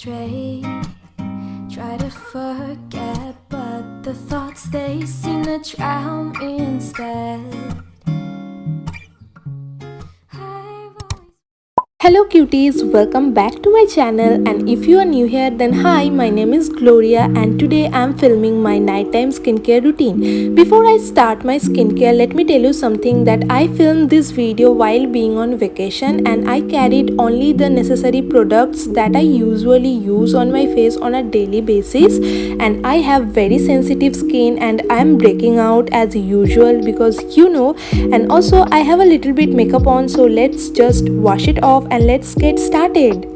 astray. Try to forget, but the thoughts they seem to drown me instead. Hello cuties, welcome back to my channel, and if you are new here then hi, my name is Gloria and today I am filming my nighttime skincare routine. Before I start my skincare, let me tell you something that I filmed this video while being on vacation and I carried only the necessary products that I usually use on my face on a daily basis, and I have very sensitive skin and I am breaking out as usual because and also I have a little bit makeup on, so let's just wash it off and let's get started.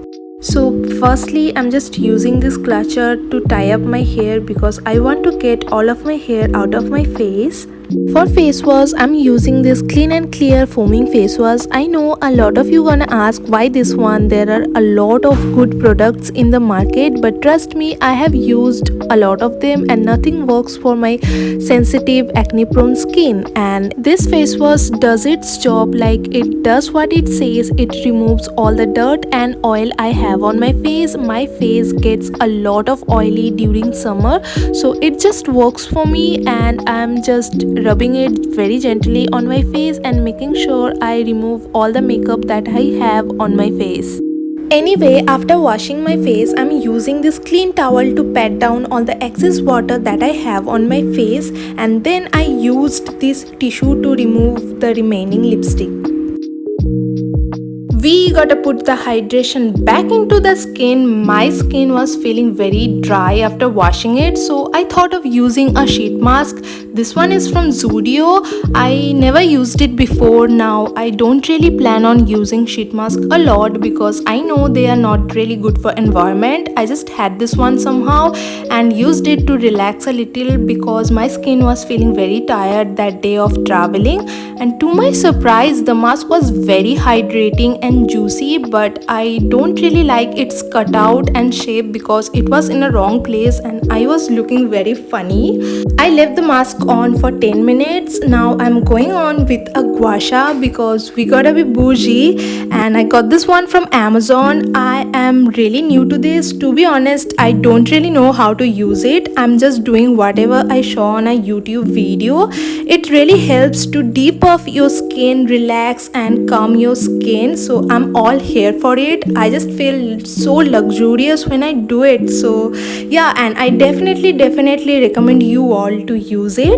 So firstly, I'm just using this clutcher to tie up my hair because I want to get all of my hair out of my face. For face wash, I'm using this clean and clear foaming face wash. I know a lot of you gonna ask why this one. There are a lot of good products in the market, but trust me, I have used a lot of them and nothing works for my sensitive acne prone skin. And this face wash does its job, like it does what it says. It removes all the dirt and oil I have on my face. My face gets a lot of oily during summer, so it just works for me, and I'm just rubbing it very gently on my face and making sure I remove all the makeup that I have on my face. Anyway, after washing my face, I'm using this clean towel to pat down all the excess water that I have on my face, and then I used this tissue to remove the remaining lipstick. We gotta put the hydration back into the skin. My skin was feeling very dry after washing it, so I thought of using a sheet mask. This one is from Zudio. I never used it before. Now I don't really plan on using sheet mask a lot because I know they are not really good for environment. I just had this one somehow and used it to relax a little because my skin was feeling very tired that day of traveling, and to my surprise the mask was very hydrating and juicy, but I don't really like its cutout and shape because it was in a wrong place and I was looking very funny. I left the mask on for 10 minutes. Now I'm going on with a gua sha because we gotta be bougie, and I got this one from Amazon. I am really new to this. To be honest, I don't really know how to use it. I'm just doing whatever I saw on a YouTube video. It really helps to depuff your skin, relax and calm your skin, so I'm all here for it. I just feel so luxurious when I do it. So yeah, and I definitely recommend you all to use it.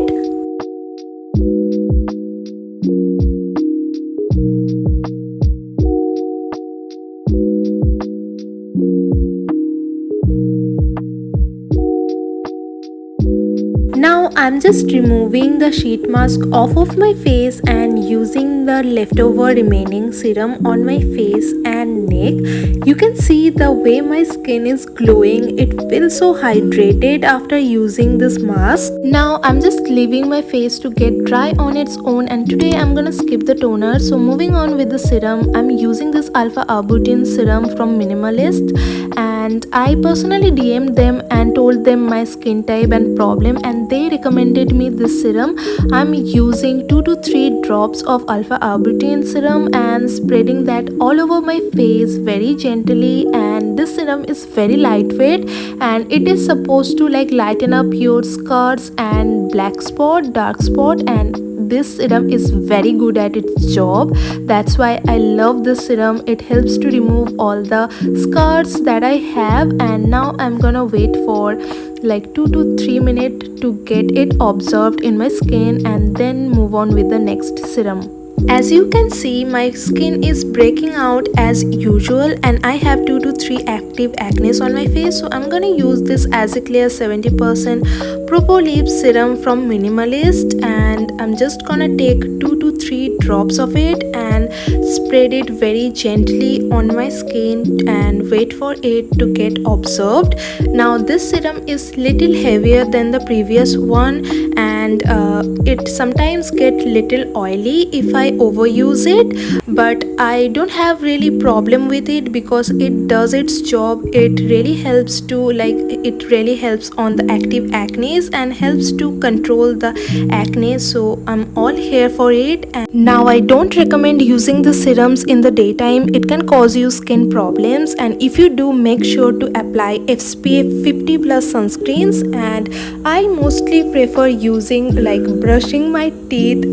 Now I'm just removing the sheet mask off of my face and using the leftover remaining serum on my face and neck. You can see the way my skin is glowing. It feels so hydrated after using this mask. Now I'm just leaving my face to get dry on its own, and today I'm gonna skip the toner. So moving on with the serum, I'm using this alpha arbutin serum from Minimalist, and I personally DM'd them and told them my skin type and problem, and they recommended me this serum. I'm using 2 to 3 drops of alpha arbutin serum and spreading that all over my face very gently, and this serum is very lightweight and it is supposed to like lighten up your scars and black spot, dark spot, and this serum is very good at its job. That's why I love this serum. It helps to remove all the scars that I have, and now I'm gonna wait for like 2 to 3 minutes to get it absorbed in my skin and then move on with the next serum. As you can see, my skin is breaking out as usual and I have 2 to 3 active acne on my face, so I'm gonna use this azeclair 70% propolis serum from Minimalist, and I'm just gonna take 2 to 3 drops of it and spread it very gently on my skin and wait for it to get absorbed. Now this serum is little heavier than the previous one, and and it sometimes get little oily if I overuse it, but I don't have really problem with it because it does its job. It really helps to it really helps on the active acne and helps to control the acne, so I'm all here for it. And now I don't recommend using the serums in the daytime. It can cause you skin problems, and if you do, make sure to apply SPF 50 plus sunscreens. And I mostly prefer using brushing my teeth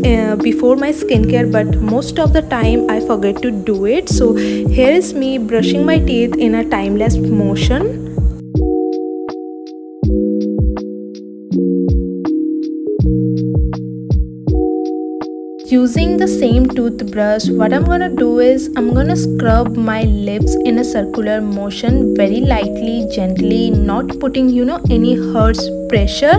before my skincare, but most of the time I forget to do it. So here is me brushing my teeth in a timeless motion. Using the same toothbrush, what I'm gonna do is I'm gonna scrub my lips in a circular motion, very lightly, gently, not putting any harsh pressure.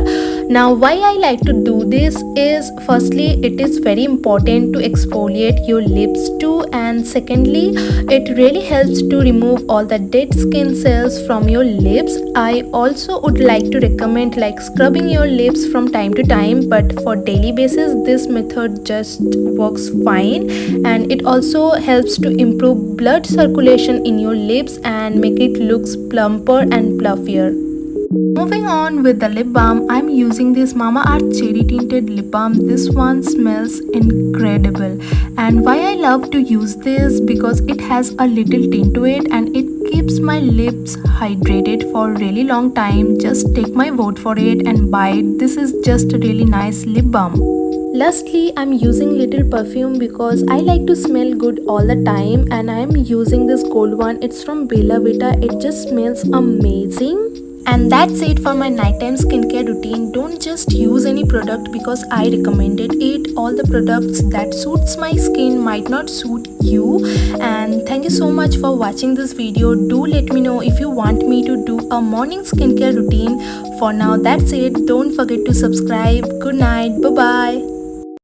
Now why I like to do this is, firstly, it is very important to exfoliate your lips too, and secondly, it really helps to remove all the dead skin cells from your lips. I also would like to recommend scrubbing your lips from time to time, but for daily basis this method just works fine, and it also helps to improve blood circulation in your lips and make it looks plumper and fluffier. Moving on with the lip balm, I'm using this Mamaearth cherry tinted lip balm. This one smells incredible, and why I love to use this, because it has a little tint to it and it keeps my lips hydrated for a really long time. Just take my word for it and buy it. This is just a really nice lip balm. Lastly, I'm using little perfume because I like to smell good all the time, and I'm using this gold one. It's from Bella Vita. It just smells amazing. And that's it for my nighttime skincare routine. Don't just use any product because I recommended it. All the products that suits my skin might not suit you. And thank you so much for watching this video. Do let me know if you want me to do a morning skincare routine. For now, that's it. Don't forget to subscribe. Good night. Bye bye.